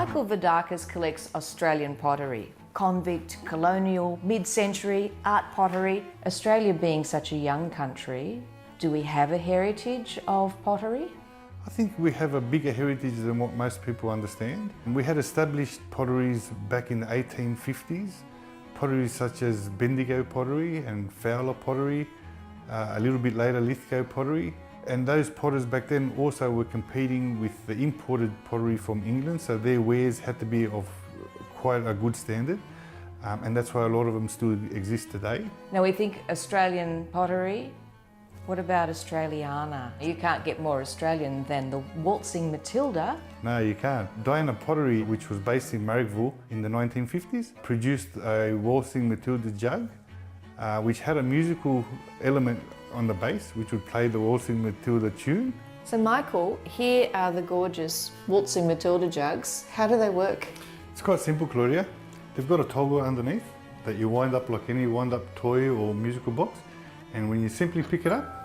Michael Vadakis collects Australian pottery. Convict, colonial, mid-century, art pottery. Australia being such a young country, do we have a heritage of pottery? I think we have a bigger heritage than what most people understand. We had established potteries back in the 1850s, potteries such as Bendigo pottery and Fowler pottery, a little bit later Lithgow pottery. And those potters back then also were competing with the imported pottery from England, so their wares had to be of quite a good standard. And that's why a lot of them still exist today. Now we think Australian pottery. What about Australiana? You can't get more Australian than the waltzing Matilda. No, you can't. Downunder Pottery, which was based in Marrickville in the 1950s, produced a waltzing Matilda jug, which had a musical element on the base, which would play the waltzing Matilda tune. So Michael, here are the gorgeous waltzing Matilda jugs. How do they work? It's quite simple, Claudia. They've got a toggle underneath that you wind up like any wind-up toy or musical box, and when you simply pick it up,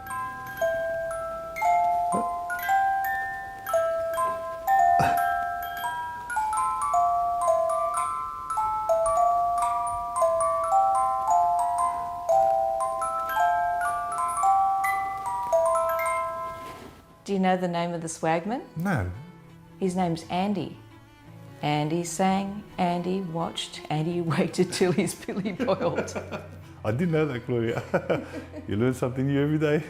Do you know the name of the swagman? no. His name's Andy. Andy sang, Andy watched, Andy waited till his billy boiled. I didn't know that, Claudia. You learn something new every day.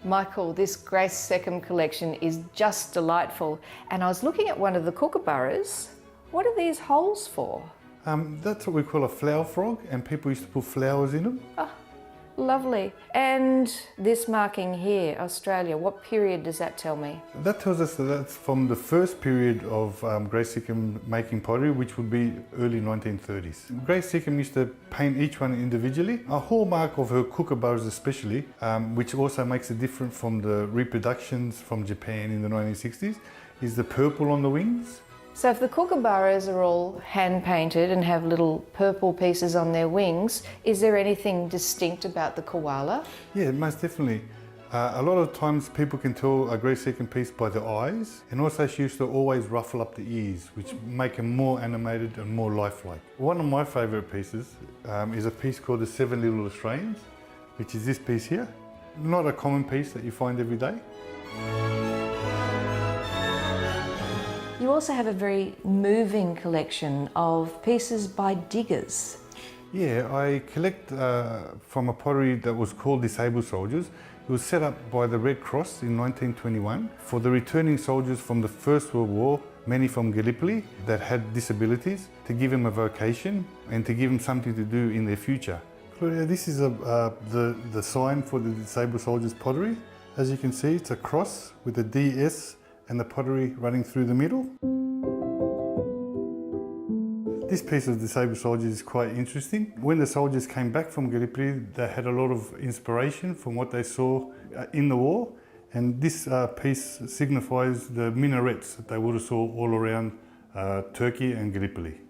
Michael, this Grace Seckham collection is just delightful. And I was looking at one of the kookaburras. What are these holes for? That's what we call a flower frog, and people used to put flowers in them. Oh, lovely. And this marking here, Australia, what period does that tell me? That tells us that that's from the first period of Grace Seckham making pottery, which would be early 1930s. Grace Seckham used to paint each one individually. A hallmark of her kookaburras especially, which also makes it different from the reproductions from Japan in the 1960s, is the purple on the wings. So if the kookaburras are all hand-painted and have little purple pieces on their wings, is there anything distinct about the koala? Yeah, most definitely. A lot of times people can tell a Grace Seckham piece by the eyes, and also she used to always ruffle up the ears, which make them more animated and more lifelike. One of my favourite pieces is a piece called The Seven Little Australians, which is this piece here. Not a common piece that you find every day. You also have a very moving collection of pieces by diggers. Yeah, I collect from a pottery that was called Disabled Soldiers. It was set up by the Red Cross in 1921 for the returning soldiers from the First World War, many from Gallipoli, that had disabilities, to give them a vocation and to give them something to do in their future. Claudia, this is the sign for the Disabled Soldiers pottery. As you can see, it's a cross with a DS and the pottery running through the middle. This piece of Disabled Soldiers is quite interesting. When the soldiers came back from Gallipoli, they had a lot of inspiration from what they saw in the war, and this piece signifies the minarets that they would have saw all around Turkey and Gallipoli.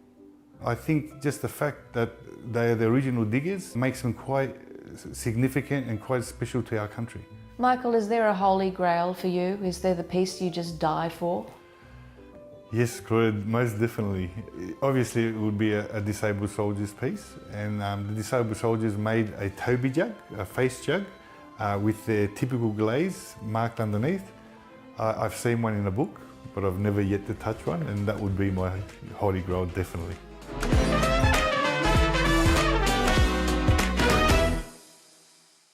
I think just the fact that they are the original diggers makes them quite significant and quite special to our country. Michael, is there a holy grail for you? Is there the piece you just die for? Yes, Claudia, most definitely. Obviously, it would be a Disabled Soldiers piece, and the Disabled Soldiers made a Toby jug, a face jug, with their typical glaze marked underneath. I've seen one in a book, but I've never yet to touch one, and that would be my holy grail, definitely.